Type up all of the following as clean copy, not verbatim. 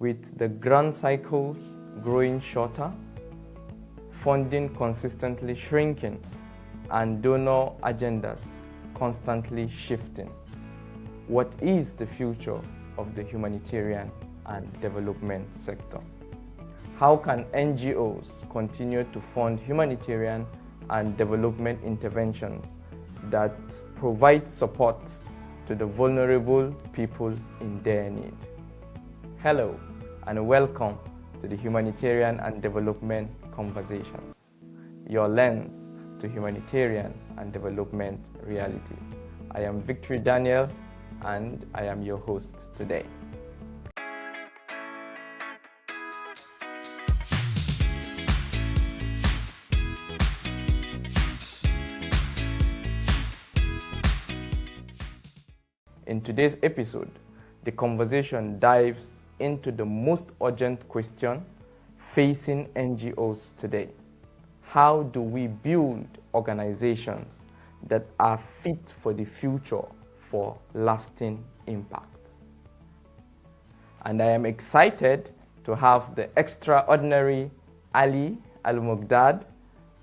With the grant cycles growing shorter, funding consistently shrinking, and donor agendas constantly shifting, what is the future of the humanitarian and development sector? How can NGOs continue to fund humanitarian and development interventions that provide support to the vulnerable people in their need? Hello, and welcome to the Humanitarian and Development Conversations, your lens to humanitarian and development realities. I am Victory Daniel, and I am your host today. In today's episode, the conversation dives into the most urgent question facing NGOs today. How do we build organizations that are fit for the future for lasting impact? And I am excited to have the extraordinary Ali Al-Muqdad,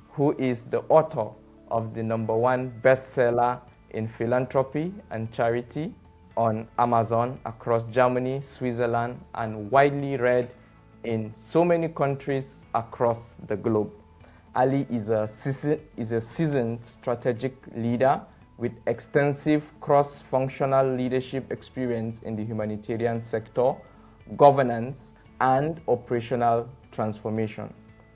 who is the author of the #1 bestseller in philanthropy and charity on Amazon across Germany, Switzerland, and widely read in so many countries across the globe. Ali is a seasoned strategic leader with extensive cross-functional leadership experience in the humanitarian sector, governance, and operational transformation.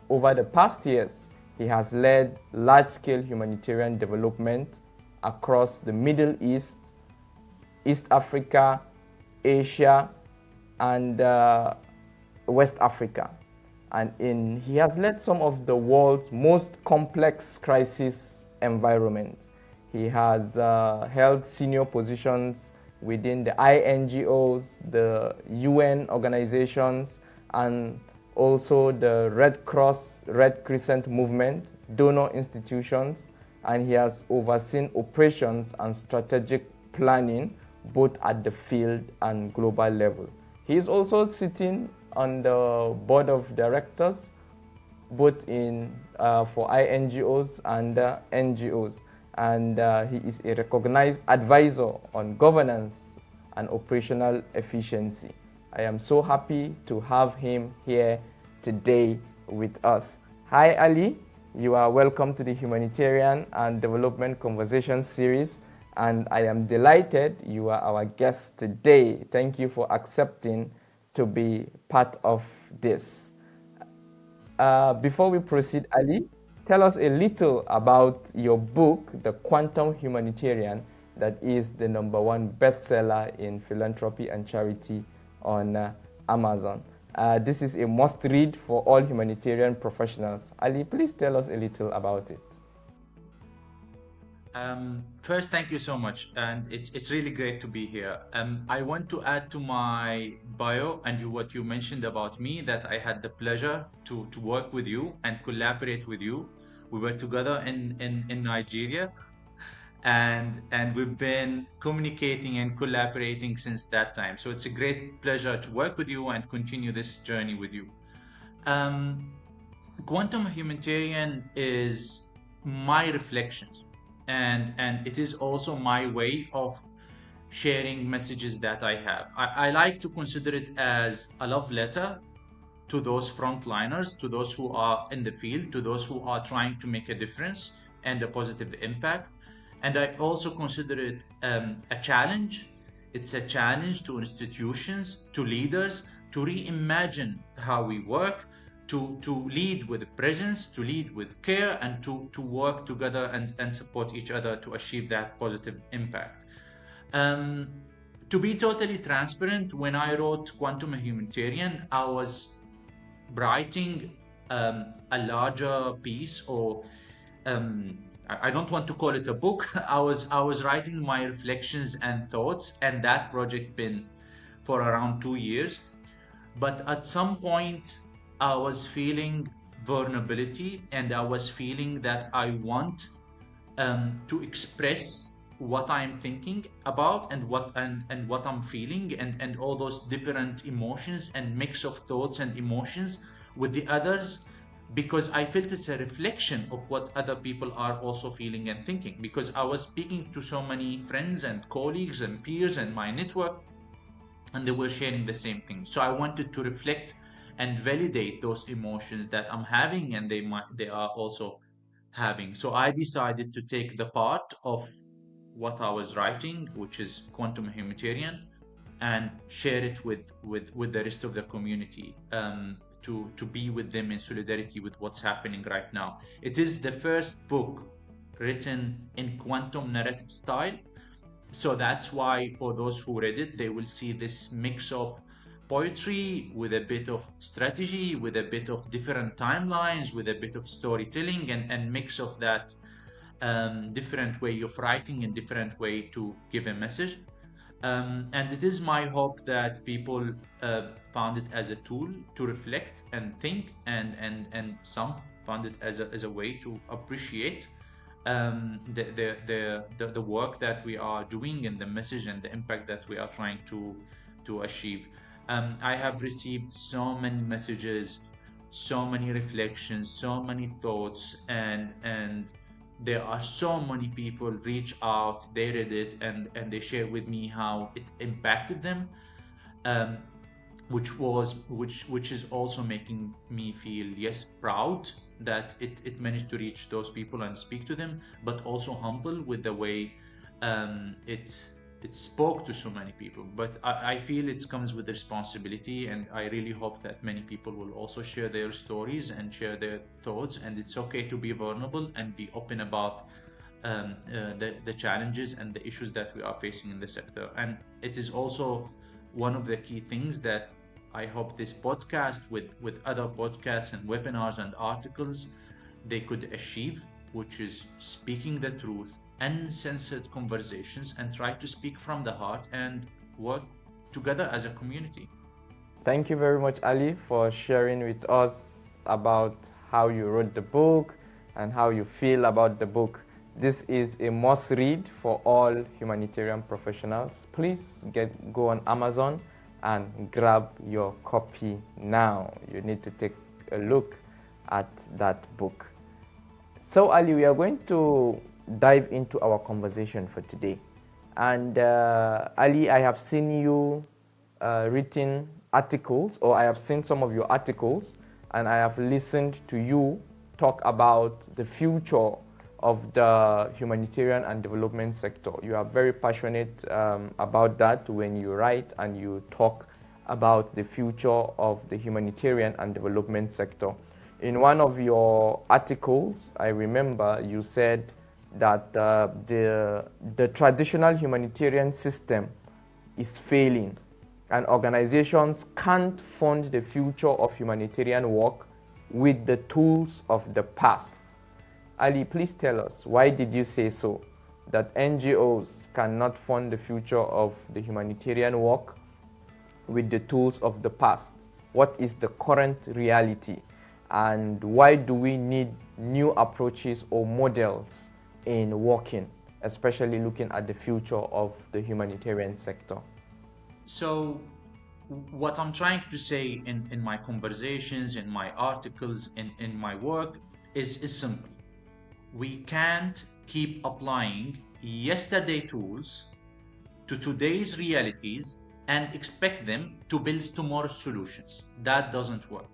Over the past years, he has led large-scale humanitarian development across the Middle East, East Africa, Asia, and West Africa. And he has led some of the world's most complex crisis environments. He has held senior positions within the NGOs, the UN organizations, and also the Red Cross, Red Crescent movement, donor institutions, and he has overseen operations and strategic planning both at the field and global level. He is also sitting on the board of directors, both for NGOs and NGOs, and he is a recognized advisor on governance and operational efficiency. I am so happy to have him here today with us. Hi Ali, you are welcome to the Humanitarian and Development Conversation series, and I am delighted you are our guest today. Thank you for accepting to be part of this. Before we proceed, Ali, tell us a little about your book, The Quantum Humanitarian, that is the #1 bestseller in philanthropy and charity on Amazon. This is a must-read for all humanitarian professionals. Ali, please tell us a little about it. First, thank you so much, and it's really great to be here. I want to add to my bio and what you mentioned about me, that I had the pleasure to work with you and collaborate with you. We were together in Nigeria, and we've been communicating and collaborating since that time. So it's a great pleasure to work with you and continue this journey with you. Quantum Humanitarian is my reflections, and it is also my way of sharing messages that I have. I like to consider it as a love letter to those frontliners, to those who are in the field, to those who are trying to make a difference and a positive impact. And I also consider it a challenge. It's a challenge to institutions, to leaders, to reimagine how we work, to lead with presence, to lead with care, and to work together and support each other to achieve that positive impact. To be totally transparent, when I wrote Quantum Humanitarian, I was writing a larger piece, or I don't want to call it a book. I was writing my reflections and thoughts, and that project been for around 2 years. But at some point, I was feeling vulnerability, and I was feeling that I want to express what I'm thinking about and what I'm feeling, and all those different emotions and mix of thoughts and emotions with the others, because I felt it's a reflection of what other people are also feeling and thinking, because I was speaking to so many friends and colleagues and peers and my network, and they were sharing the same thing. So I wanted to reflect and validate those emotions that I'm having, and they are also having. So I decided to take the part of what I was writing, which is quantum humanitarian, and share it with the rest of the community, to be with them in solidarity with what's happening right now. It is the first book written in quantum narrative style, so that's why for those who read it, they will see this mix of poetry with a bit of strategy, with a bit of different timelines, with a bit of storytelling, and mix of that, different way of writing and different way to give a message. And it is my hope that people found it as a tool to reflect and think, and some found it as a way to appreciate the work that we are doing and the message and the impact that we are trying to achieve. I have received so many messages, so many reflections, so many thoughts, and there are so many people reach out, they read it, and they share with me how it impacted them, um, which is also making me feel, yes, proud that it managed to reach those people and speak to them, but also humble with the way it spoke to so many people. But I feel it comes with responsibility, and I really hope that many people will also share their stories and share their thoughts, and it's okay to be vulnerable and be open about the challenges and the issues that we are facing in the sector. And it is also one of the key things that I hope this podcast, with other podcasts and webinars and articles, they could achieve, which is speaking the truth, uncensored conversations, and try to speak from the heart and work together as a community. Thank you very much, Ali, for sharing with us about how you wrote the book and how you feel about the book. This is a must read for all humanitarian professionals. Please go on Amazon and grab your copy now. You need to take a look at that book. So, Ali, we are going to dive into our conversation for today. And Ali, I have seen you written articles, or I have seen some of your articles, and I have listened to you talk about the future of the humanitarian and development sector. You are very passionate about that when you write and you talk about the future of the humanitarian and development sector. In one of your articles, I remember you said that the traditional humanitarian system is failing, and organizations can't fund the future of humanitarian work with the tools of the past. Ali, please tell us, why did you say so? That NGOs cannot fund the future of the humanitarian work with the tools of the past? What is the current reality? And why do we need new approaches or models in working, especially looking at the future of the humanitarian sector? So what I'm trying to say in my conversations, in my articles, in my work is simple. We can't keep applying yesterday tools to today's realities and expect them to build tomorrow's solutions. That doesn't work.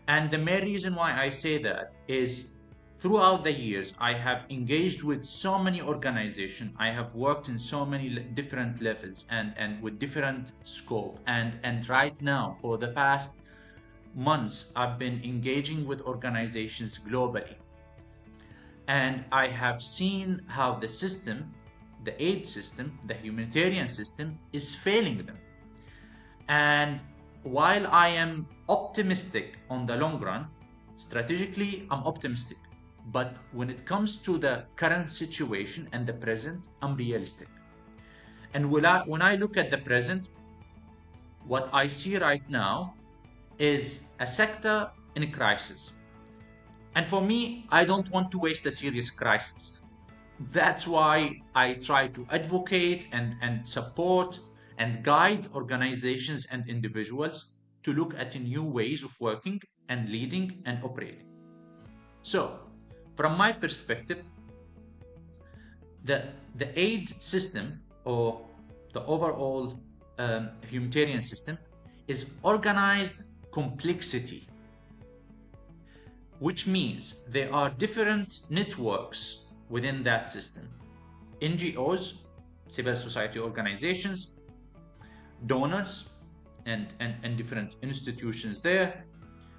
And the main reason why I say that is, throughout the years, I have engaged with so many organizations. I have worked in so many different levels and with different scope. And right now, for the past months, I've been engaging with organizations globally. And I have seen how the system, the aid system, the humanitarian system is failing them. And while I am optimistic on the long run, strategically, I'm optimistic. But when it comes to the current situation and the present, I'm realistic. And when I look at the present, what I see right now is a sector in a crisis. And for me, I don't want to waste a serious crisis. That's why I try to advocate and support and guide organizations and individuals to look at new ways of working and leading and operating. So, from my perspective, the aid system or the overall humanitarian system is organized complexity, which means there are different networks within that system. NGOs, civil society organizations, donors, and different institutions there.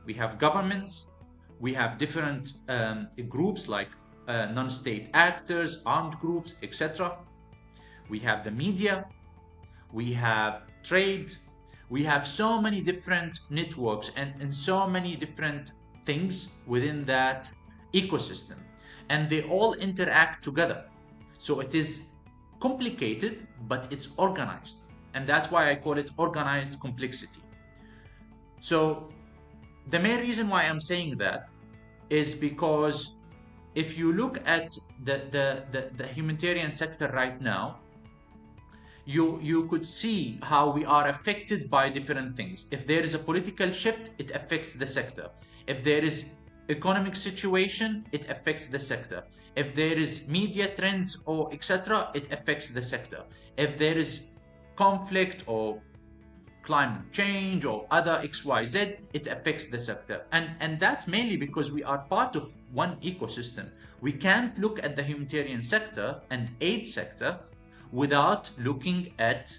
We have governments, we have different groups like non-state actors, armed groups, etc. We have the media, we have trade, we have so many different networks and so many different things within that ecosystem, and they all interact together. So it is complicated, but it's organized, and that's why I call it organized complexity. So the main reason why I'm saying that is because if you look at the humanitarian sector right now, you could see how we are affected by different things. If there is a political shift, it affects the sector. If there is economic situation, it affects the sector. If there is media trends or etc., it affects the sector. If there is conflict or climate change or other XYZ, it affects the sector. And that's mainly because we are part of one ecosystem. We can't look at the humanitarian sector and aid sector without looking at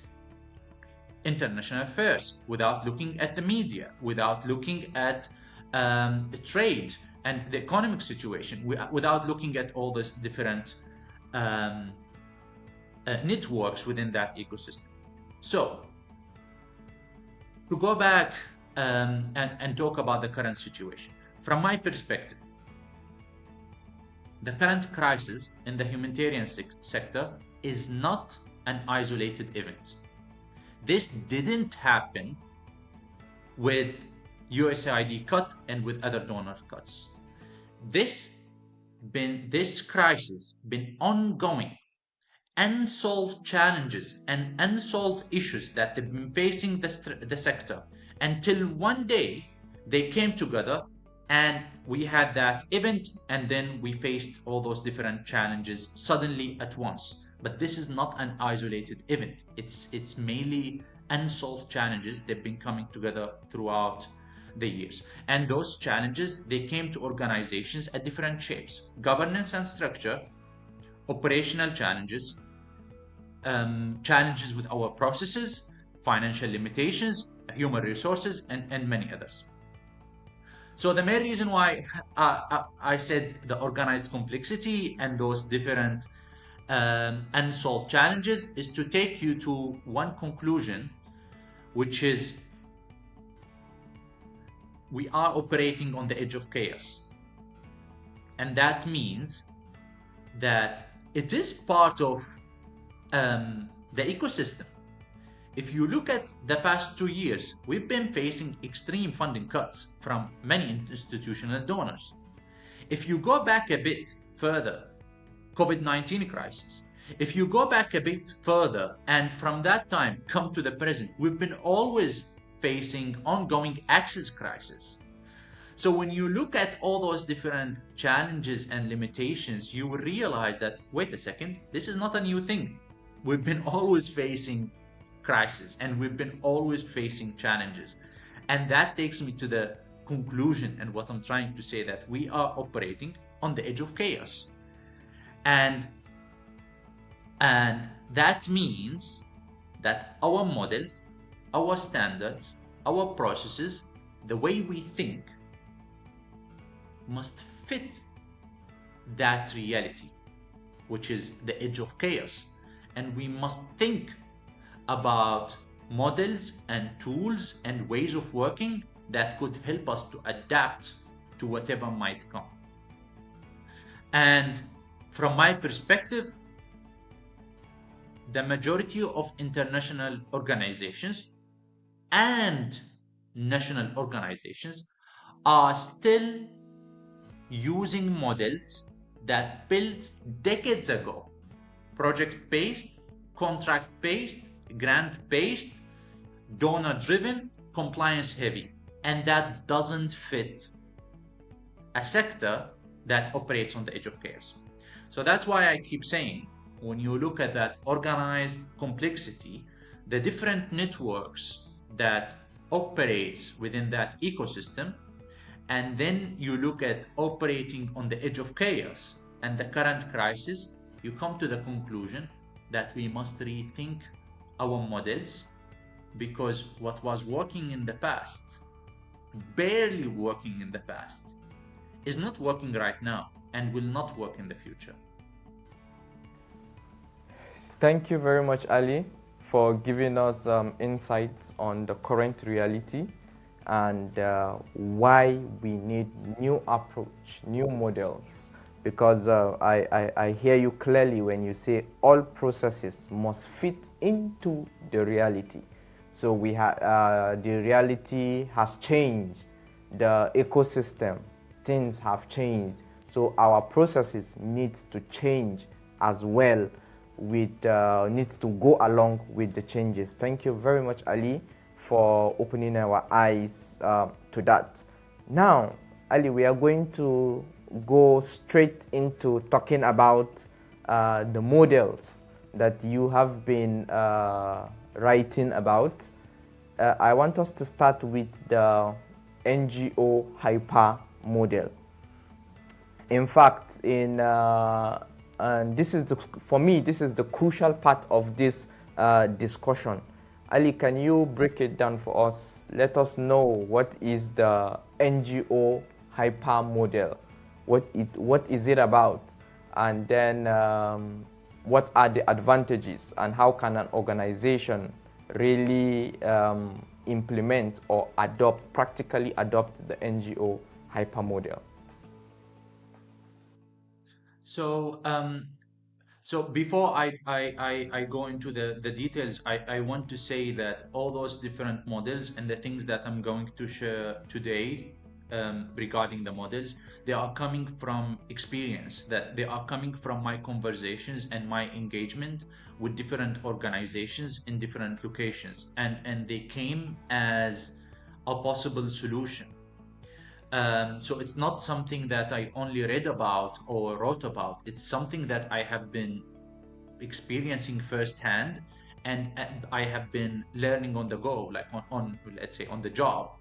international affairs, without looking at the media, without looking at trade and the economic situation, without looking at all these different um, networks within that ecosystem. So, to go back and talk about the current situation, from my perspective, the current crisis in the humanitarian sector is not an isolated event. This didn't happen with USAID cut and with other donor cuts. This crisis been ongoing, unsolved challenges and unsolved issues that they've been facing the sector until one day they came together and we had that event, and then we faced all those different challenges suddenly at once. But this is not an isolated event. It's mainly unsolved challenges. They've been coming together throughout the years, and those challenges, they came to organizations at different shapes: governance and structure, operational challenges, challenges with our processes, financial limitations, human resources, and many others. So the main reason why I said the organized complexity and those different unsolved challenges is to take you to one conclusion, which is we are operating on the edge of chaos. And that means that it is part of the ecosystem. If you look at the past 2 years, we've been facing extreme funding cuts from many institutional donors. If you go back a bit further, COVID-19 crisis. If you go back a bit further and from that time come to the present, we've been always facing ongoing access crisis. So when you look at all those different challenges and limitations, you will realize that, wait a second, this is not a new thing. We've been always facing crisis and we've been always facing challenges. And that takes me to the conclusion and what I'm trying to say, that we are operating on the edge of chaos. And that means that our models, our standards, our processes, the way we think must fit that reality, which is the edge of chaos. And we must think about models and tools and ways of working that could help us to adapt to whatever might come. And from my perspective, the majority of international organizations and national organizations are still using models that built decades ago, project-based, contract-based, grant-based, donor-driven, compliance-heavy, and that doesn't fit a sector that operates on the edge of chaos. So that's why I keep saying, when you look at that organized complexity, the different networks that operates within that ecosystem, and then you look at operating on the edge of chaos and the current crisis, you come to the conclusion that we must rethink our models, because what was working in the past, barely working in the past, is not working right now and will not work in the future. Thank you very much, Ali, for giving us insights on the current reality and why we need new approach, new models. Because I hear you clearly when you say all processes must fit into the reality. So we the reality has changed, the ecosystem, things have changed. So our processes needs to change as well, with needs to go along with the changes. Thank you very much, Ali, for opening our eyes to that. Now, Ali, we are going to go straight into talking about the models that you have been writing about. I want us to start with the NGO Hyper-Model. In fact, and this is for me, this is the crucial part of this discussion. Ali, can you break it down for us? Let us know what is the NGO Hyper-Model, what is it about, and then what are the advantages, and how can an organization really implement or practically adopt the NGO Hyper-Model? So, so before I go into the details, I want to say that all those different models and the things that I'm going to share today regarding the models, they are coming from experience, that they are coming from my conversations and my engagement with different organizations in different locations, and they came as a possible solution. So it's not something that I only read about or wrote about. It's something that I have been experiencing firsthand, and I have been learning on the go, like on let's say on the job.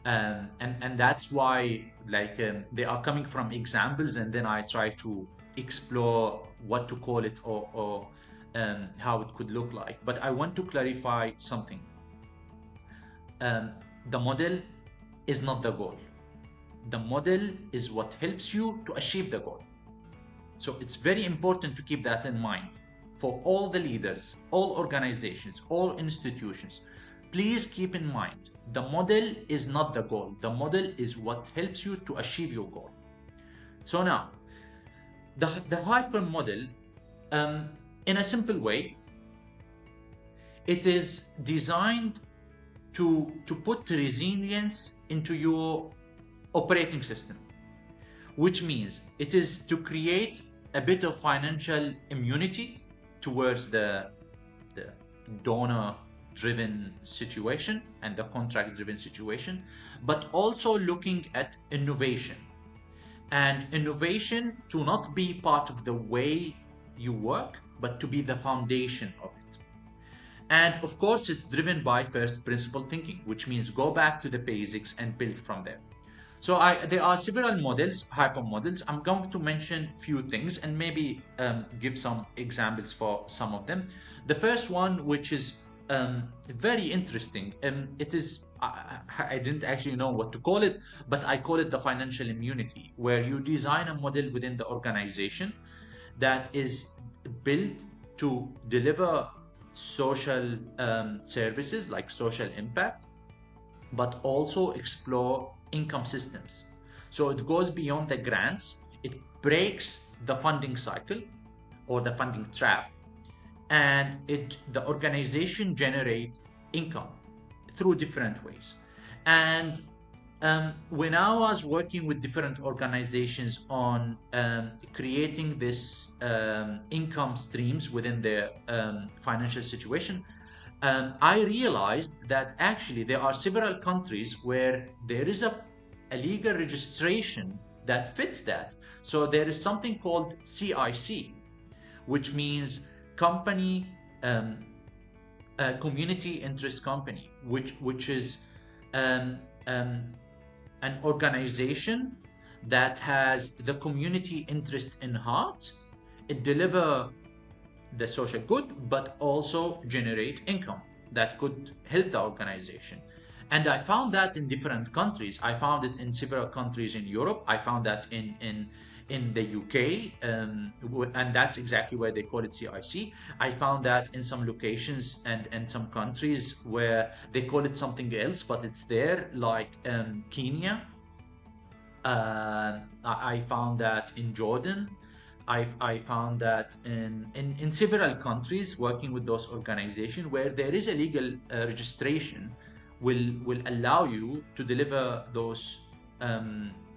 And that's why, like, they are coming from examples, and then I try to explore what to call it, or how it could look like. But I want to clarify something. The model is not the goal. The model is what helps you to achieve the goal. So it's very important to keep that in mind for all the leaders, all organizations, all institutions. Please keep in mind, the model is not the goal. The model is what helps you to achieve your goal. So now, the hyper model, in a simple way, it is designed to put resilience into your operating system, which means it is to create a bit of financial immunity towards the donor-driven situation and the contract-driven situation, but also looking at innovation. And innovation to not be part of the way you work, but to be the foundation of it. And of course, it's driven by first principle thinking, which means go back to the basics and build from there. So there are several models, hyper models. I'm going to mention a few things and maybe give some examples for some of them. The first one, which is very interesting, it is, I didn't actually know what to call it, but I call it the financial immunity, where you design a model within the organization that is built to deliver social services like social impact, but also explore income systems. So it goes beyond the grants, it breaks the funding cycle or the funding trap, and the organization generate income through different ways. And When I was working with different organizations on creating this income streams within their financial situation, I realized that actually there are several countries where there is a legal registration that fits that. So there is something called CIC, which means company, um, community interest company, which is um, um, an organization that has the community interest in heart. It deliver the social good, but also generate income that could help the organization. And I found that in different countries. I found it in several countries in Europe. I found that in the UK, and that's exactly where they call it CIC. I found that in some locations and some countries where they call it something else, but it's there, like Kenya. I found that in Jordan. I found that in several countries working with those organizations where there is a legal registration will allow you to deliver those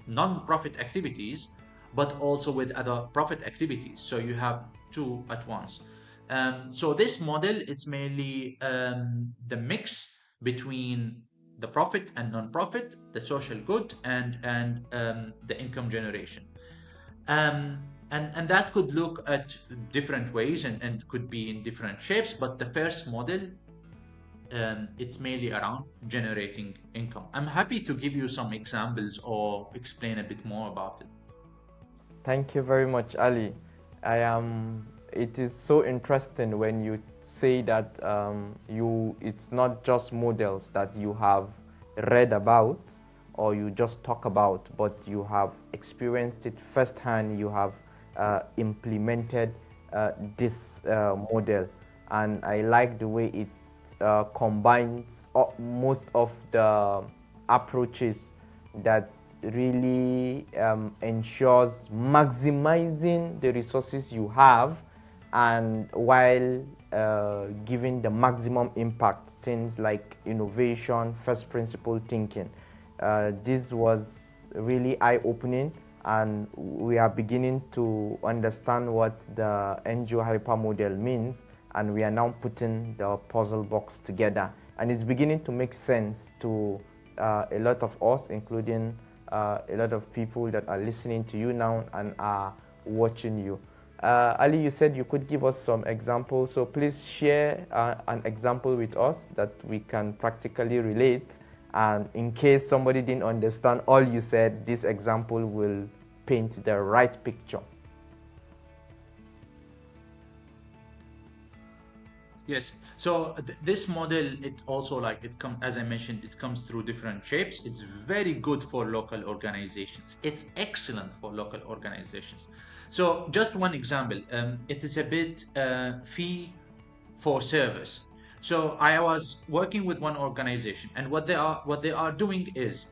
non-profit activities, but also with other profit activities. So you have two at once. So this model, it's mainly the mix between the profit and non-profit, the social good, and the income generation. And that could look at different ways and could be in different shapes. But the first model, it's mainly around generating income. I'm happy to give you some examples or explain a bit more about it. Thank you very much, Ali. I am. It is so interesting when you say that it's not just models that you have read about or you just talk about, but you have experienced it firsthand. You have implemented this model, and I like the way it combines most of the approaches that really ensures maximizing the resources you have, and while giving the maximum impact, things like innovation, first principle thinking. This was really eye-opening, and we are beginning to understand what the NGO Hyper-Model means, and we are now putting the puzzle box together, and it's beginning to make sense to a lot of us, including a lot of people that are listening to you now and are watching you. Ali, you said you could give us some examples, so please share an example with us that we can practically relate, and in case somebody didn't understand all you said, this example will paint the right picture. Yes. So this model, it also, like, as I mentioned, it comes through different shapes. It's very good for local organizations. It's excellent for local organizations. So just one example, it is a bit fee for service. So I was working with one organization, and what they are doing is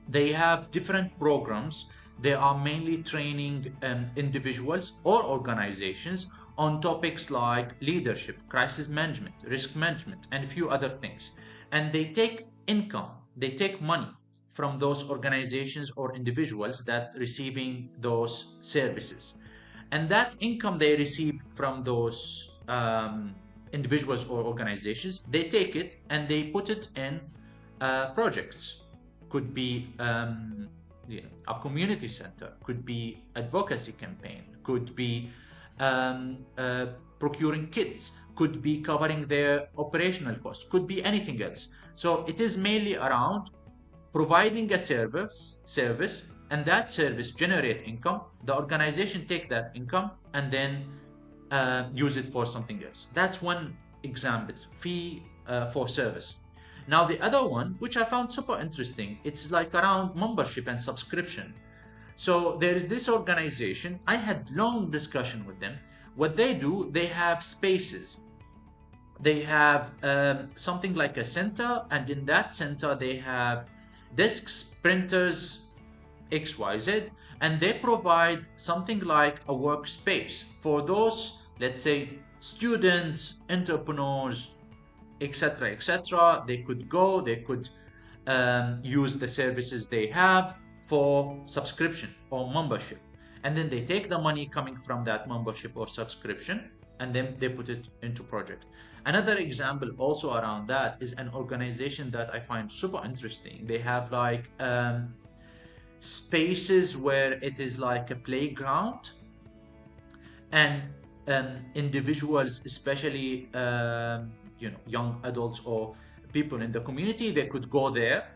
they have different programs. They are mainly training individuals or organizations on topics like leadership, crisis management, risk management, and a few other things. And they take income, they take money from those organizations or individuals that receiving those services. And that income they receive from those individuals or organizations, they take it and they put it in projects. Could be a community center, could be advocacy campaign, could be procuring kits, could be covering their operational costs, could be anything else. So it is mainly around providing a service, and that service generate income. The organization take that income and then use it for something else. That's one example, fee for service. Now the other one, which I found super interesting, it's like around membership and subscription. So there is this organization. I had long discussion with them. What they do, they have spaces. They have something like a center, and in that center they have desks, printers, XYZ, and they provide something like a workspace for those, let's say, students, entrepreneurs, etc., etc. They could go, they could use the services they have for subscription or membership. And then they take the money coming from that membership or subscription and then they put it into project. Another example also around that is an organization that I find super interesting. They have like spaces where it is like a playground, and individuals, especially young adults or people in the community, they could go there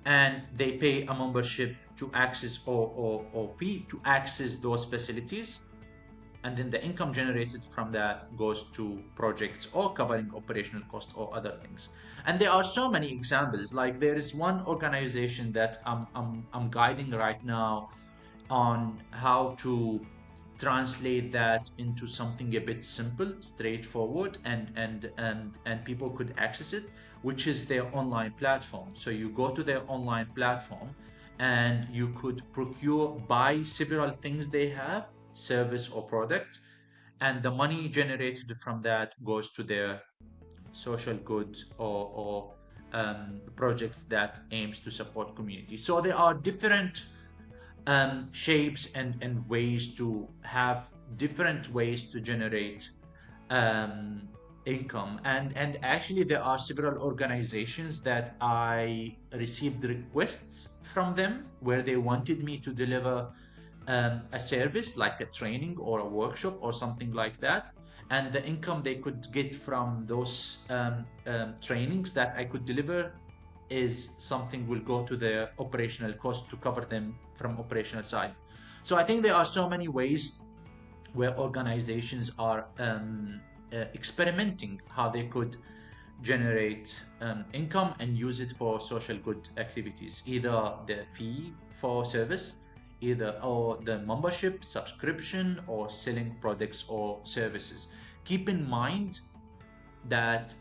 and they pay a membership to access or fee to access those facilities, and then the income generated from that goes to projects or covering operational costs or other things. And there are so many examples. Like there is one organization that I'm guiding right now on how to translate that into something a bit simple, straightforward, and people could access it, which is their online platform. So you go to their online platform and you could buy several things they have, service or product, and the money generated from that goes to their social good or projects that aims to support community. So there are different shapes and ways to have different ways to generate um, income. And actually there are several organizations that I received requests from them where they wanted me to deliver a service like a training or a workshop or something like that, and the income they could get from those trainings that I could deliver is something will go to their operational cost to cover them from operational side. So I think there are so many ways where organizations are experimenting how they could generate income and use it for social good activities, either the fee for service, either or the membership, subscription, or selling products or services. Keep in mind that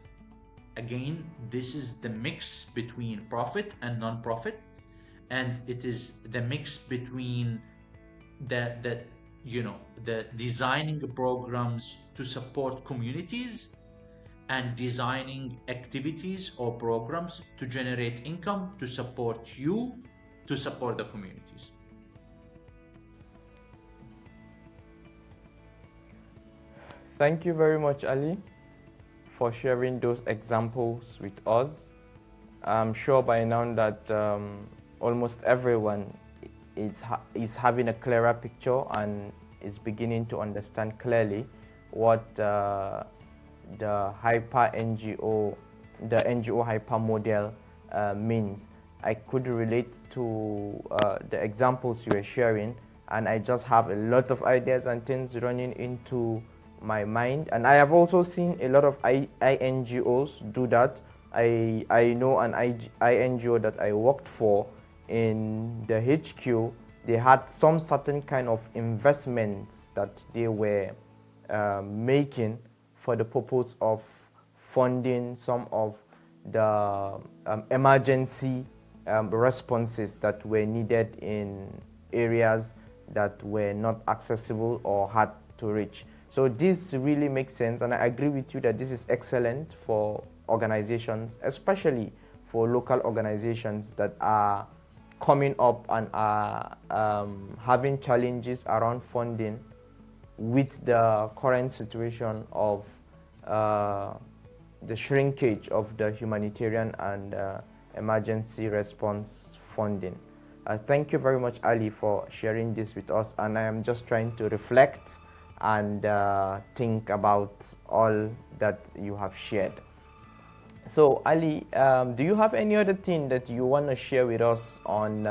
again, this is the mix between profit and non-profit, and it is the mix between the the designing programs to support communities and designing activities or programs to generate income to support you, to support the communities. Thank you very much, Ali, for sharing those examples with us. I'm sure by now that almost everyone is having a clearer picture and is beginning to understand clearly what the NGO Hyper-Model means. I could relate to the examples you were sharing, and I just have a lot of ideas and things running into my mind. And I have also seen a lot of NGOs do that. I know an NGO that I worked for in the HQ. They had some certain kind of investments that they were making for the purpose of funding some of the emergency responses that were needed in areas that were not accessible or hard to reach. So this really makes sense, and I agree with you that this is excellent for organizations, especially for local organizations that are coming up and are having challenges around funding with the current situation of the shrinkage of the humanitarian and emergency response funding. Thank you very much, Ali, for sharing this with us, and I am just trying to reflect and think about all that you have shared. So, Ali, do you have any other thing that you want to share with us on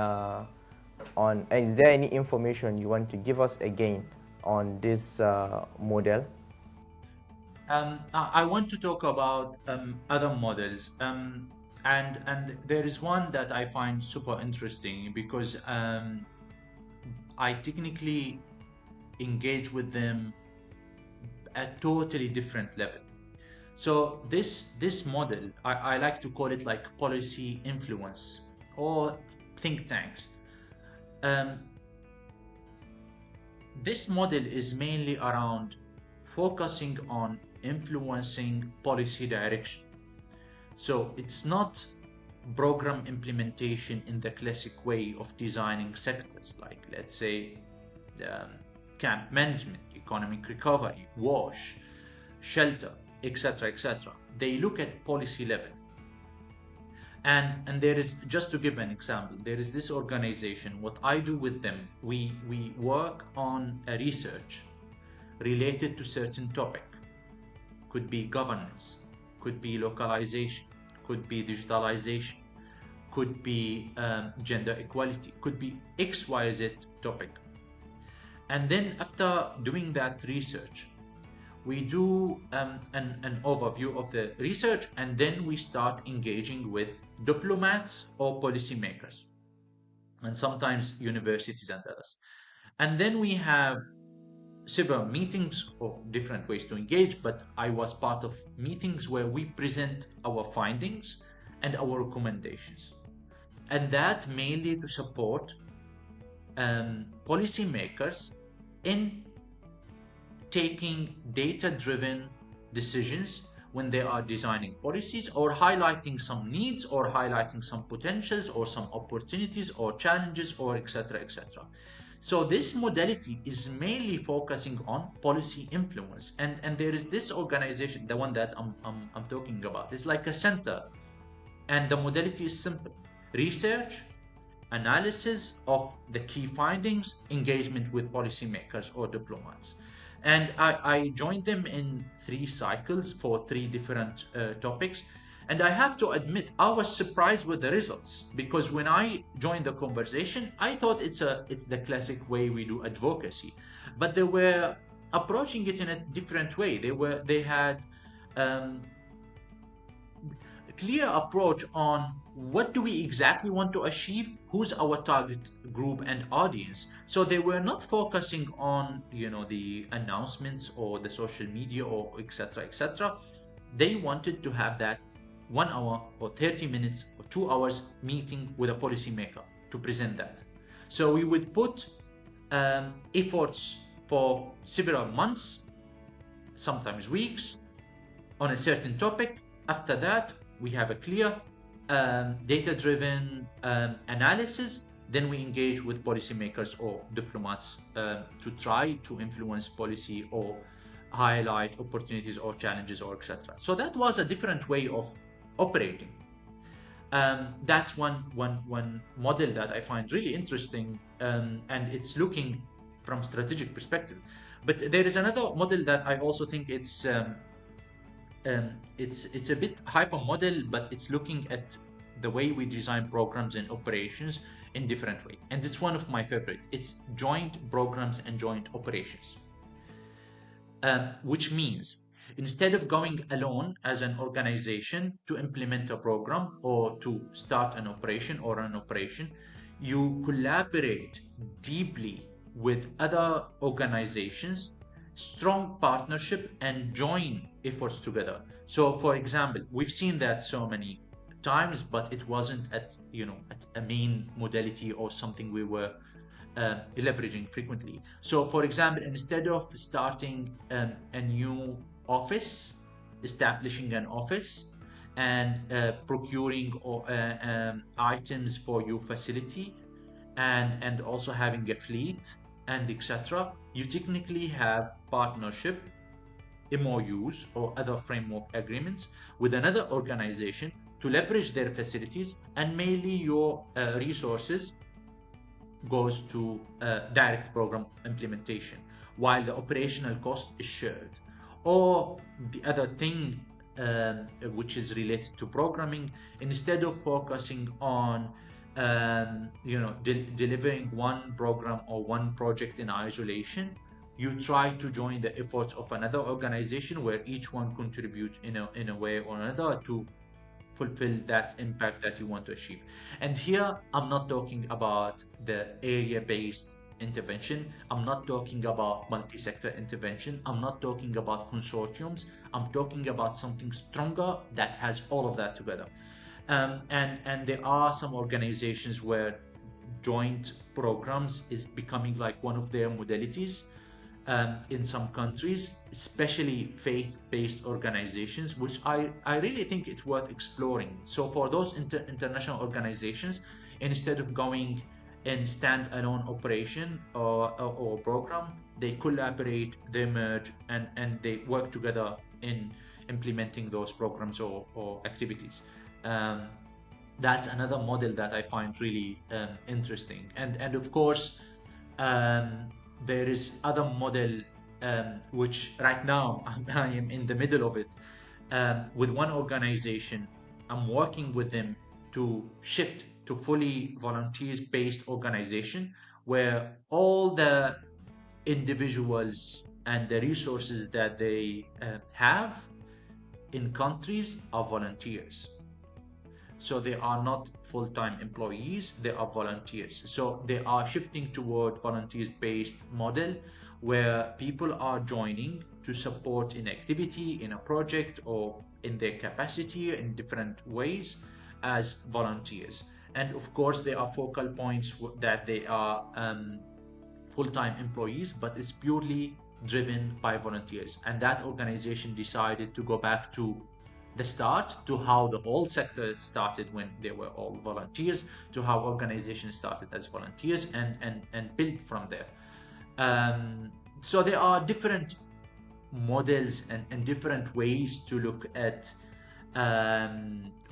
is there any information you want to give us again on this model? I want to talk about other models, and there is one that I find super interesting because I technically engage with them at totally different level. So this model, I like to call it like policy influence or think tanks. Um, this model is mainly around focusing on influencing policy direction. So it's not program implementation in the classic way of designing sectors, like, let's say, camp management, economic recovery, wash, shelter, etc., etc. They look at policy level. And there is, just to give an example, there is this organization. What I do with them, we work on a research related to certain topic. Could be governance, could be localization, could be digitalization, could be gender equality, could be XYZ topic. And then after doing that research, we do an overview of the research, and then we start engaging with diplomats or policymakers, and sometimes universities and others. And then we have several meetings or different ways to engage, but I was part of meetings where we present our findings and our recommendations. And that mainly to support policymakers in taking data-driven decisions when they are designing policies, or highlighting some needs, or highlighting some potentials, or some opportunities, or challenges, or etc., etc. So this modality is mainly focusing on policy influence, and there is this organization, the one that I'm talking about. It's like a center, and the modality is simple: research, analysis of the key findings, engagement with policymakers or diplomats. And I joined them in 3 cycles for 3 different topics. And I have to admit, I was surprised with the results, because when I joined the conversation, I thought it's the classic way we do advocacy, but they were approaching it in a different way. They had a clear approach on what do we exactly want to achieve, who's our target group and audience. So they were not focusing on, the announcements or the social media or etc., etc. They wanted to have that 1 hour or 30 minutes or 2 hours meeting with a policymaker to present that. So we would put efforts for several months, sometimes weeks, on a certain topic. After that, we have a clear data-driven analysis. Then we engage with policymakers or diplomats to try to influence policy or highlight opportunities or challenges or etc. So that was a different way of operating. That's one model that I find really interesting, and it's looking from strategic perspective. But there is another model that I also think it's a bit hyper-model, but it's looking at the way we design programs and operations in different way. And it's one of my favorite. It's joint programs and joint operations, which means instead of going alone as an organization to implement a program or to start an operation or an operation, you collaborate deeply with other organizations, strong partnership, and join efforts together. So for example, we've seen that so many times, but it wasn't at a main modality or something we were leveraging frequently. So for example, instead of starting a new office, establishing an office and procuring items for your facility, and also having a fleet and etc., you technically have partnership, MOUs or other framework agreements with another organization to leverage their facilities, and mainly your resources goes to direct program implementation, while the operational cost is shared. Or the other thing which is related to programming, instead of focusing on delivering one program or one project in isolation, you try to join the efforts of another organization where each one contributes in a way or another to fulfill that impact that you want to achieve. And here I'm not talking about the area-based intervention, I'm not talking about multi-sector intervention, I'm not talking about consortiums, I'm talking about something stronger that has all of that together. And there are some organizations where joint programs is becoming like one of their modalities. in some countries, especially faith-based organizations, which I really think it's worth exploring. So for those international organizations, instead of going in stand-alone operation or program, they collaborate, they merge, and they work together in implementing those programs or activities. Um, that's another model that I find really interesting. And of course, um, there is other model which right now I am in the middle of it with one organization. I'm working with them to shift to fully volunteers based organization where all the individuals and the resources that they have in countries are volunteers. So they are not full-time employees, they are volunteers. So they are shifting toward volunteers-based model where people are joining to support in activity, in a project, or in their capacity in different ways as volunteers. And of course, there are focal points that they are full-time employees, but it's purely driven by volunteers. And that organization decided to go back to the start, to how the whole sector started when they were all volunteers, to how organizations started as volunteers, and built from there. So there are different models and different ways to look at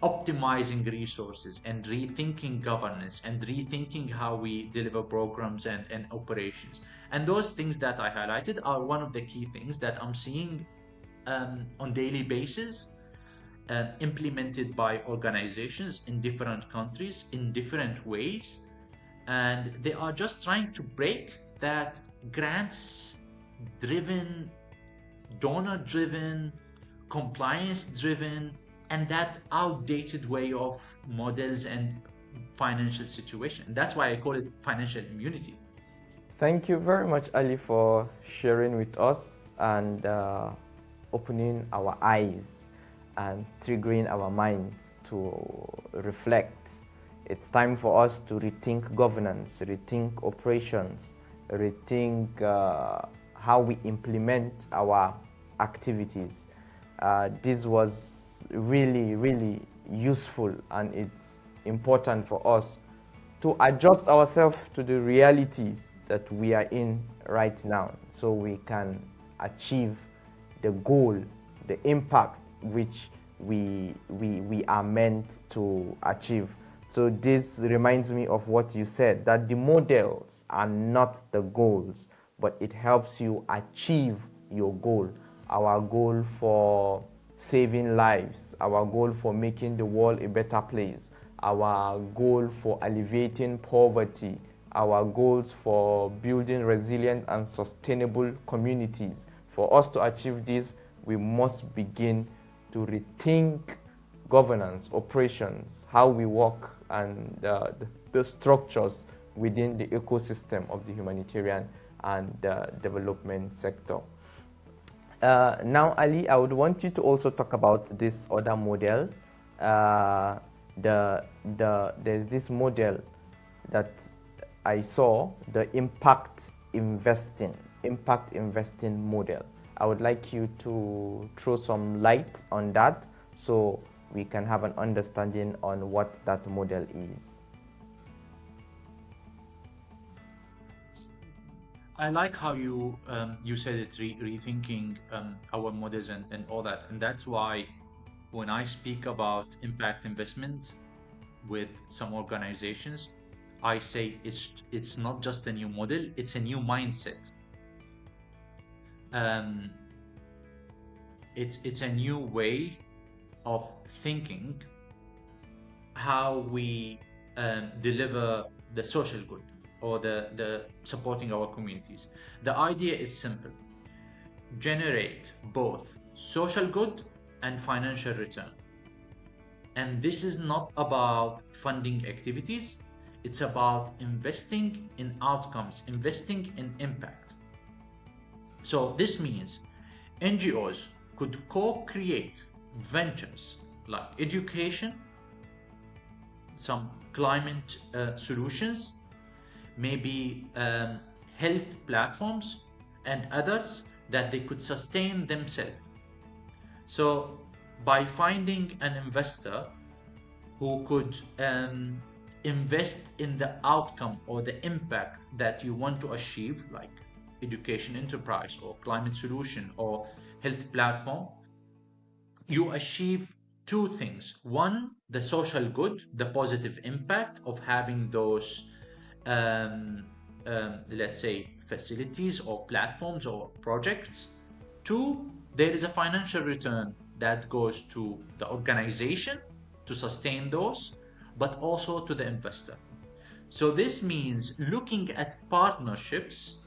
optimizing resources and rethinking governance and rethinking how we deliver programs and operations. And those things that I highlighted are one of the key things that I'm seeing on daily basis implemented by organizations in different countries in different ways. And they are just trying to break that grants driven, donor driven, compliance driven, and that outdated way of models and financial situation. That's why I call it financial immunity. Thank you very much, Ali, for sharing with us and opening our eyes and triggering our minds to reflect. It's time for us to rethink governance, rethink operations, rethink how we implement our activities. This was really, really useful, and it's important for us to adjust ourselves to the realities that we are in right now so we can achieve the goal, the impact which we are meant to achieve. So this reminds me of what you said, that the models are not the goals, but it helps you achieve your goal. Our goal for saving lives, our goal for making the world a better place, our goal for alleviating poverty, our goals for building resilient and sustainable communities. For us to achieve this, we must begin to rethink governance, operations, how we work, and the structures within the ecosystem of the humanitarian and development sector. Now, Ali, I would want you to also talk about this other model. There's this model that I saw, the impact investing model. I would like you to throw some light on that so we can have an understanding on what that model is. I like how you said it, rethinking our models and all that, and that's why when I speak about impact investment with some organizations, I say it's not just a new model; it's a new mindset. It's a new way of thinking how we deliver the social good or the supporting our communities. The idea is simple: generate both social good and financial return. And this is not about funding activities, it's about investing in outcomes, investing in impact. So this means NGOs could co-create ventures like education, some climate solutions, maybe health platforms, and others that they could sustain themselves. So by finding an investor who could invest in the outcome or the impact that you want to achieve, like education enterprise or climate solution or health platform, you achieve two things. One, the social good, the positive impact of having those, um, let's say, facilities or platforms or projects. Two, there is a financial return that goes to the organization to sustain those, but also to the investor. So this means looking at partnerships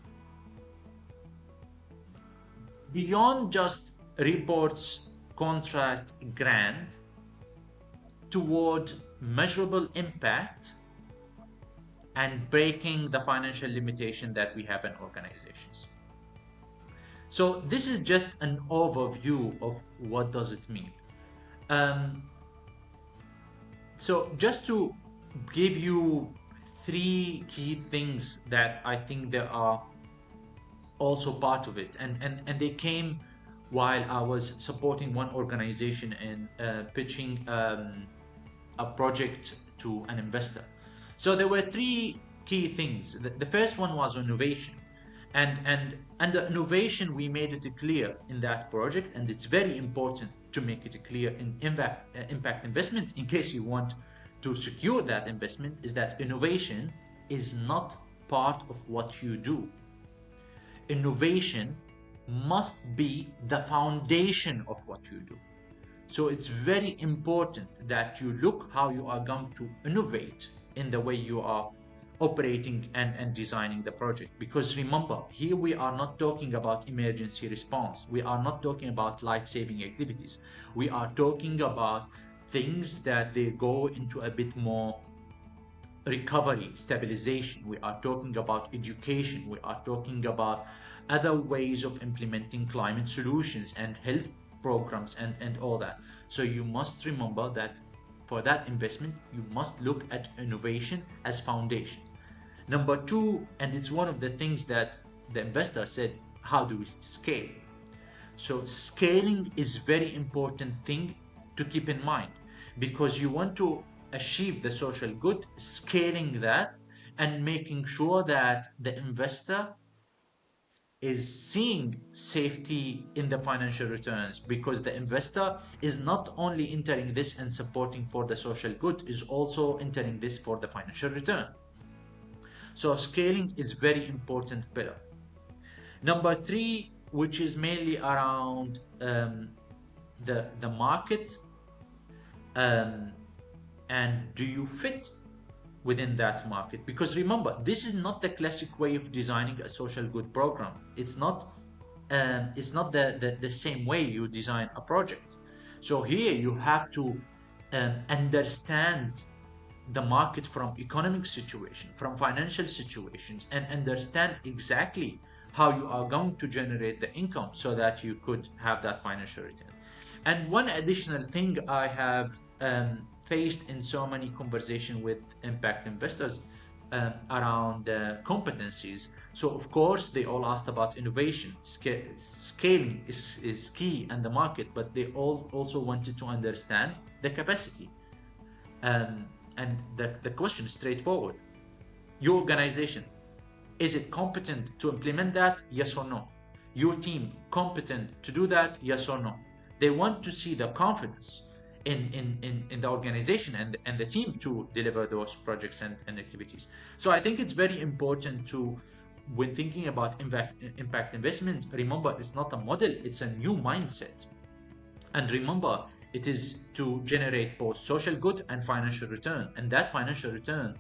beyond just reports, contract, grant, toward measurable impact and breaking the financial limitation that we have in organizations. So this is just an overview of what does it mean. Um, so just to give you three key things that I think there are also part of it, and they came while I was supporting one organization in pitching a project to an investor. So there were three key things. The first one was innovation, and the innovation, we made it clear in that project, and it's very important to make it clear in impact investment in case you want to secure that investment, is that innovation is not part of what you do. Innovation must be the foundation of what you do. So it's very important that you look how you are going to innovate in the way you are operating and designing the project. Because remember, here we are not talking about emergency response. We are not talking about life-saving activities. We are talking about things that they go into a bit more recovery, stabilization. We are talking about education. We are talking about other ways of implementing climate solutions and health programs and all that. So you must remember that for that investment, you must look at innovation as foundation. Number two, and it's one of the things that the investor said, how do we scale? So scaling is very important thing to keep in mind, because you want to achieve the social good, scaling that and making sure that the investor is seeing safety in the financial returns, because the investor is not only entering this and supporting for the social good, is also entering this for the financial return. So scaling is very important pillar. Number three, which is mainly around the market, and do you fit within that market? Because remember, this is not the classic way of designing a social good program. It's not the same way you design a project. So here you have to understand the market from economic situation, from financial situations, and understand exactly how you are going to generate the income so that you could have that financial return. And one additional thing I have faced in so many conversations with impact investors around competencies. So of course they all asked about innovation, scaling is key and the market, but they all also wanted to understand the capacity. And the question is straightforward. Your organization, is it competent to implement that? Yes or no? Your team competent to do that? Yes or no? They want to see the confidence in the organization and the team to deliver those projects and activities. So I think it's very important to, when thinking about impact investment, remember it's not a model, it's a new mindset. And remember, it is to generate both social good and financial return. And that financial return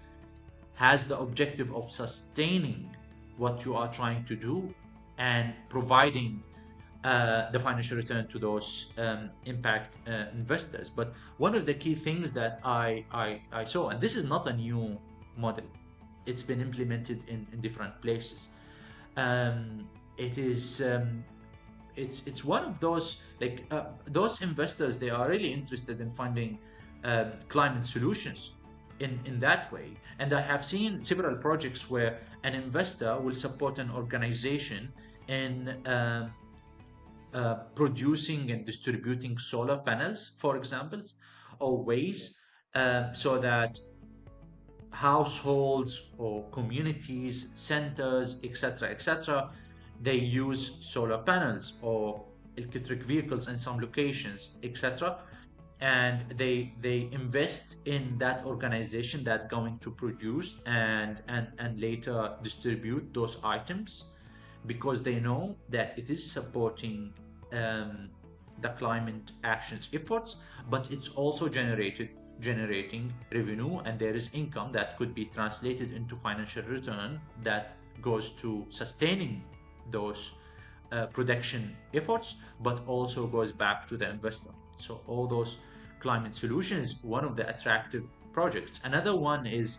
has the objective of sustaining what you are trying to do and providing the financial return to those impact investors. But one of the key things that I saw, and this is not a new model, it's been implemented in different places. It is it's one of those, like those investors, they are really interested in finding climate solutions in that way. And I have seen several projects where an investor will support an organization in producing and distributing solar panels, for example, or ways so that households or communities, centers, etc., they use solar panels or electric vehicles in some locations, etc. And they invest in that organization that's going to produce and later distribute those items, because they know that it is supporting um, the climate actions efforts, but it's also generating revenue, and there is income that could be translated into financial return that goes to sustaining those production efforts, but also goes back to the investor. So all those climate solutions, one of the attractive projects. Another one is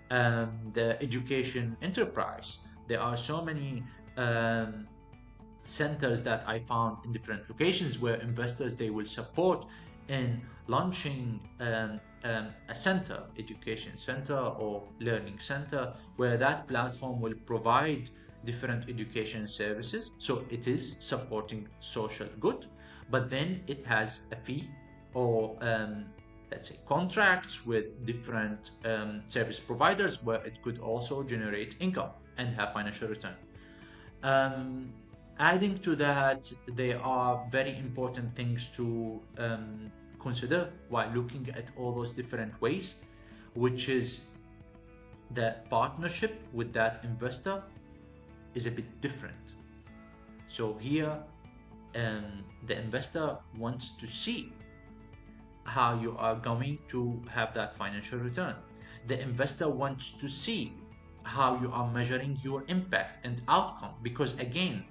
the education enterprise. There are so many um, centers that I found in different locations where investors, they will support in launching a center, education center or learning center, where that platform will provide different education services. So it is supporting social good, but then it has a fee or let's say contracts with different service providers, where it could also generate income and have financial return. Um, Adding to that, there are very important things to consider while looking at all those different ways, which is the partnership with that investor is a bit different. So here, the investor wants to see how you are going to have that financial return. The investor wants to see how you are measuring your impact and outcome, because again,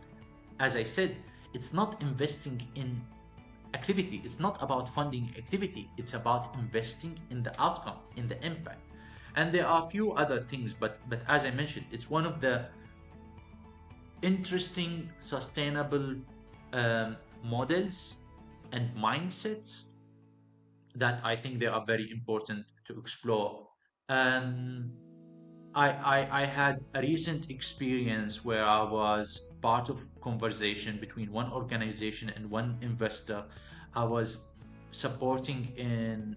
as I said, it's not investing in activity. It's not about funding activity. It's about investing in the outcome, in the impact. And there are a few other things, but as I mentioned, it's one of the interesting, sustainable models and mindsets that I think they are very important to explore. Um, I had a recent experience where I was part of conversation between one organization and one investor. I was supporting in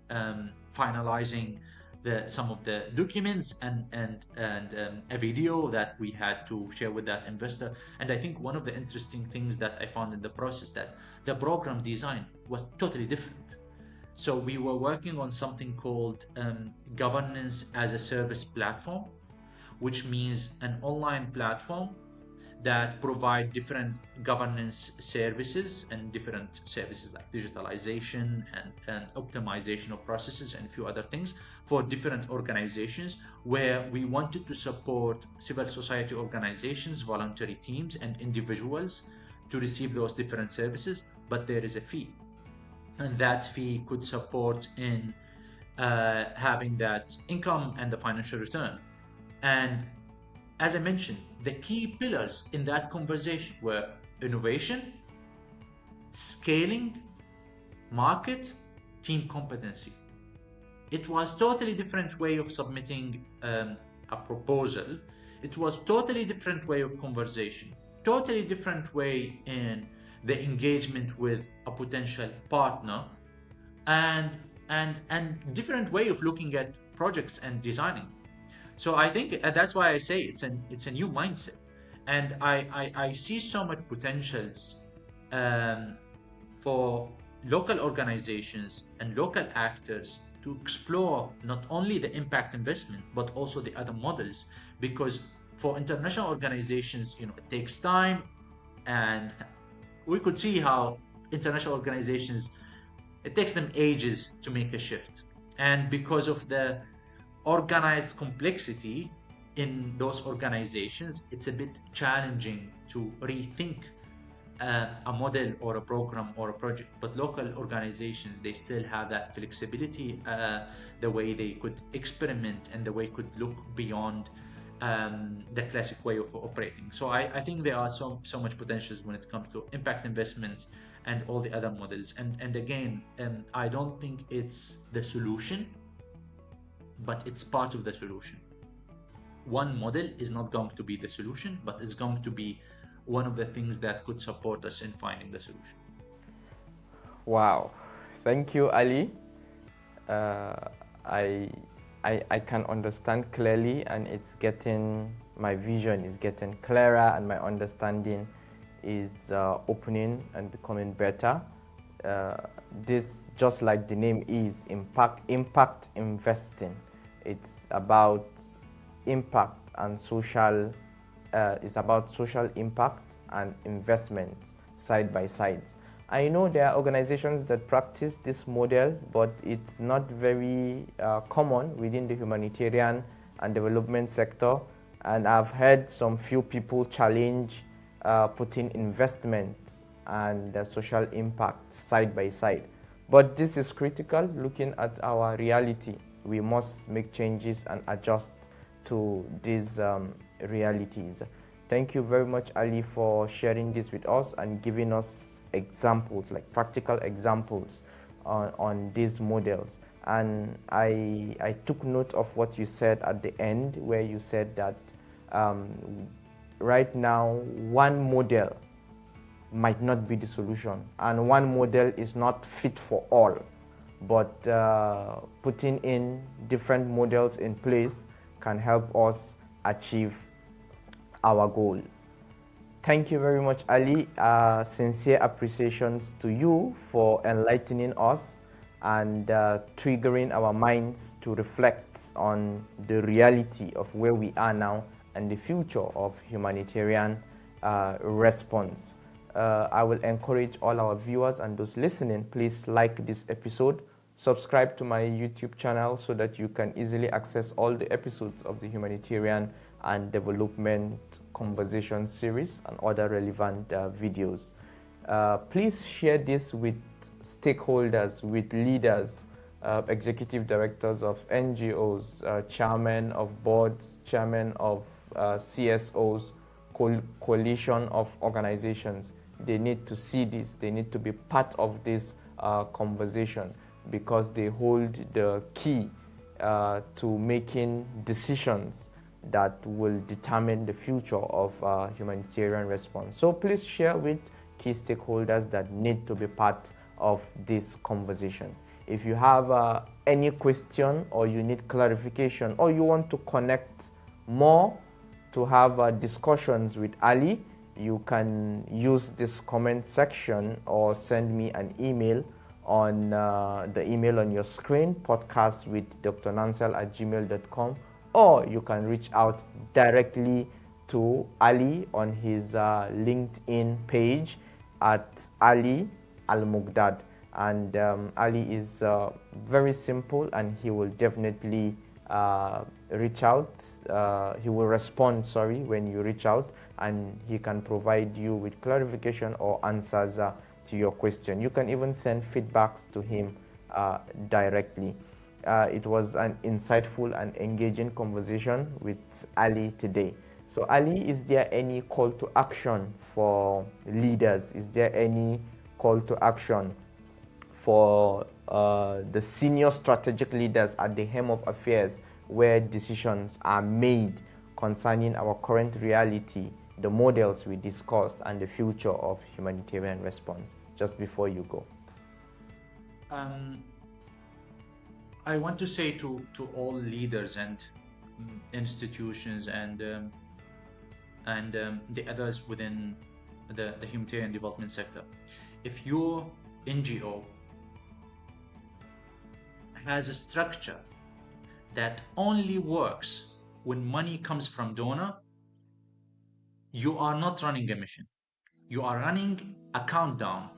finalizing some of the documents and a video that we had to share with that investor. And I think one of the interesting things that I found in the process, that the program design was totally different. So we were working on something called governance as a service platform, which means an online platform that provide different governance services and different services like digitalization and optimization of processes and a few other things for different organizations, where we wanted to support civil society organizations, voluntary teams, and individuals to receive those different services, but there is a fee, and that fee could support in having that income and the financial return. And as I mentioned, the key pillars in that conversation were innovation, scaling, market, team competency. It was totally different way of submitting a proposal. It was totally different way of conversation, totally different way in the engagement with a potential partner, and different way of looking at projects and designing. So I think that's why I say it's a new mindset, and I see so much potentials um, for local organizations and local actors to explore not only the impact investment but also the other models, because for international organizations, it takes time, and we could see how international organizations, it takes them ages to make a shift, and because of the organized complexity in those organizations, it's a bit challenging to rethink a model or a program or a project. But local organizations, they still have that flexibility, the way they could experiment and the way could look beyond the classic way of operating. So I think there are so much potentials when it comes to impact investment and all the other models. And again, I don't think it's the solution, but it's part of the solution. One model is not going to be the solution, but it's going to be one of the things that could support us in finding the solution. Wow, thank you, Ali. Uh, I, I can understand clearly, and it's getting, my vision is getting clearer, and my understanding is opening and becoming better. This, just like the name is, impact investing. It's about impact and social. It's about social impact and investment side by side. I know there are organizations that practice this model, but it's not very common within the humanitarian and development sector. And I've heard some few people challenge putting investment and social impact side by side. But this is critical looking at our reality. We must make changes and adjust to these realities. Thank you very much, Ali, for sharing this with us and giving us examples, like practical examples on these models. And I took note of what you said at the end, where you said that right now one model might not be the solution, and one model is not fit for all. But putting in different models in place can help us achieve our goal. Thank you very much, Ali. Sincere appreciations to you for enlightening us and triggering our minds to reflect on the reality of where we are now and the future of humanitarian response. I will encourage all our viewers and those listening, please like this episode, subscribe to my YouTube channel so that you can easily access all the episodes of the humanitarian and development conversation series and other relevant videos. Please share this with stakeholders, with leaders, executive directors of NGOs, chairmen of boards, chairmen of CSOs, coalition of organizations. They need to see this. They need to be part of this conversation, because they hold the key to making decisions that will determine the future of humanitarian response. So please share with key stakeholders that need to be part of this conversation. If you have any question, or you need clarification, or you want to connect more to have discussions with Ali, you can use this comment section or send me an email on the email on your screen, podcastwithdrnansel@gmail.com, or you can reach out directly to Ali on his LinkedIn page at Ali Al-Mughdad. And Ali is very simple, and he will definitely reach out. He will respond, when you reach out, and he can provide you with clarification or answers to your question. You can even send feedbacks to him directly. It was an insightful and engaging conversation with Ali today. So Ali, is there any call to action for leaders? Is there any call to action for the senior strategic leaders at the helm of affairs, where decisions are made concerning our current reality, the models we discussed, and the future of humanitarian response, just before you go? I want to say to all leaders and institutions and the others within the humanitarian development sector, if your NGO has a structure that only works when money comes from donor, you are not running a mission. You are running a countdown.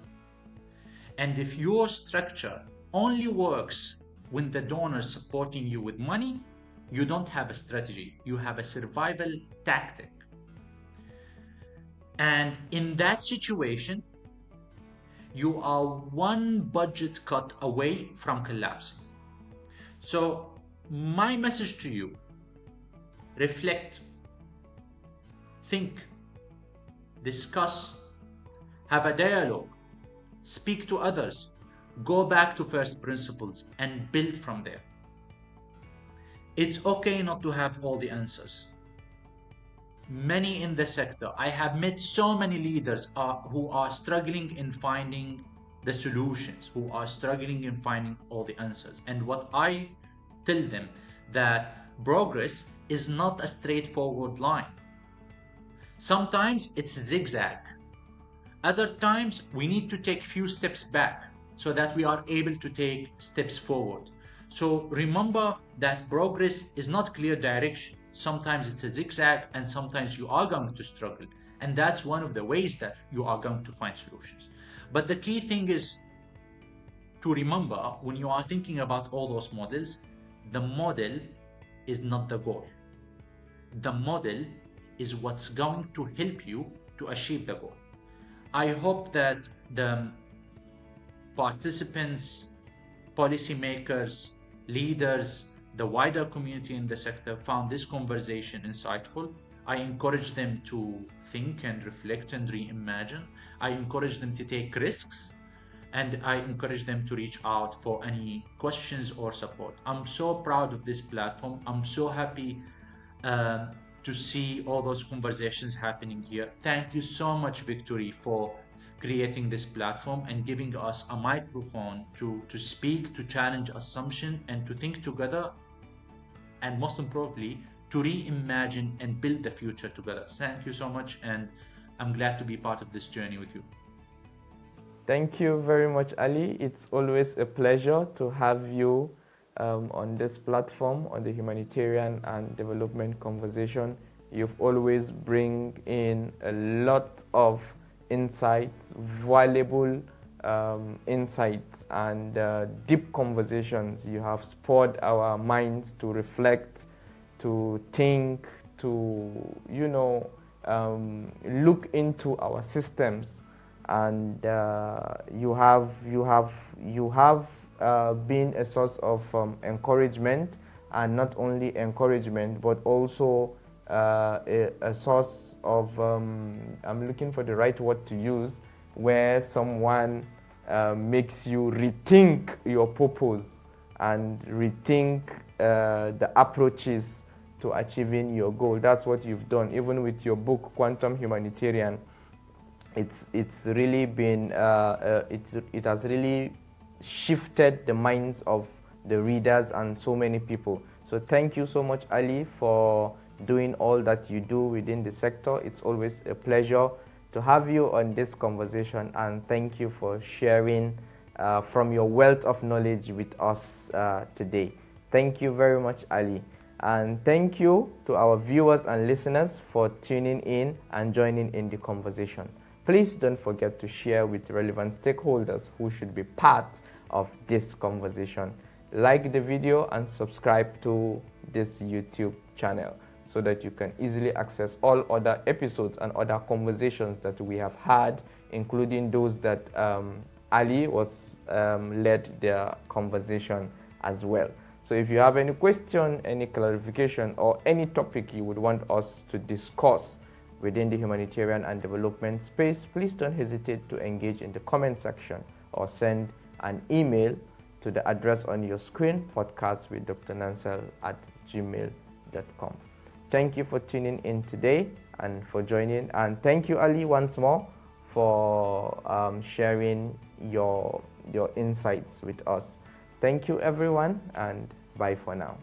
And if your structure only works when the donor is supporting you with money, you don't have a strategy. You have a survival tactic. And in that situation, you are one budget cut away from collapsing. So my message to you: reflect, think, discuss, have a dialogue, speak to others, go back to first principles and build from there. It's okay not to have all the answers. many in the sector. I have met so many leaders who are struggling in finding the solutions, who are struggling in finding all the answers. And what I tell them, that progress is not a straightforward line. Sometimes it's zigzag. Other times we need to take few steps back so that we are able to take steps forward. So remember that progress is not clear direction. Sometimes it's a zigzag and sometimes you are going to struggle. And that's one of the ways that you are going to find solutions. But the key thing is to remember, when you are thinking about all those models, the model is not the goal. The model is what's going to help you to achieve the goal. I hope that the participants, policymakers, leaders, the wider community in the sector found this conversation insightful. I encourage them to think and reflect and reimagine. I encourage them to take risks, and I encourage them to reach out for any questions or support. I'm so proud of this platform. I'm so happy um, to see all those conversations happening here. Thank you so much, Victory, for creating this platform and giving us a microphone to speak, to challenge assumption, and to think together, and most importantly, to reimagine and build the future together. Thank you so much, and I'm glad to be part of this journey with you. Thank you very much, Ali. It's always a pleasure to have you on this platform, on the humanitarian and development conversation. You've always bring in a lot of insights, valuable insights, and deep conversations. You have spurred our minds to reflect, to think, to look into our systems, and you have been a source of encouragement, and not only encouragement but also a source of I'm looking for the right word to use, where someone makes you rethink your purpose and rethink the approaches to achieving your goal. That's what you've done, even with your book Quantum Humanitarian. It's really been it has really shifted the minds of the readers and so many people. So thank you so much, Ali, for doing all that you do within the sector. It's always a pleasure to have you on this conversation, and thank you for sharing from your wealth of knowledge with us today. Thank you very much, Ali. And thank you to our viewers and listeners for tuning in and joining in the conversation. Please don't forget to share with relevant stakeholders who should be part of this conversation. Like the video and subscribe to this YouTube channel so that you can easily access all other episodes and other conversations that we have had, including those that Ali was led their conversation as well. So if you have any question, any clarification, or any topic you would want us to discuss within the humanitarian and development space, please don't hesitate to engage in the comment section or send an email to the address on your screen, podcastwithdrnansel@gmail.com. Thank you for tuning in today and for joining. And thank you, Ali, once more for sharing your insights with us. Thank you, everyone, and bye for now.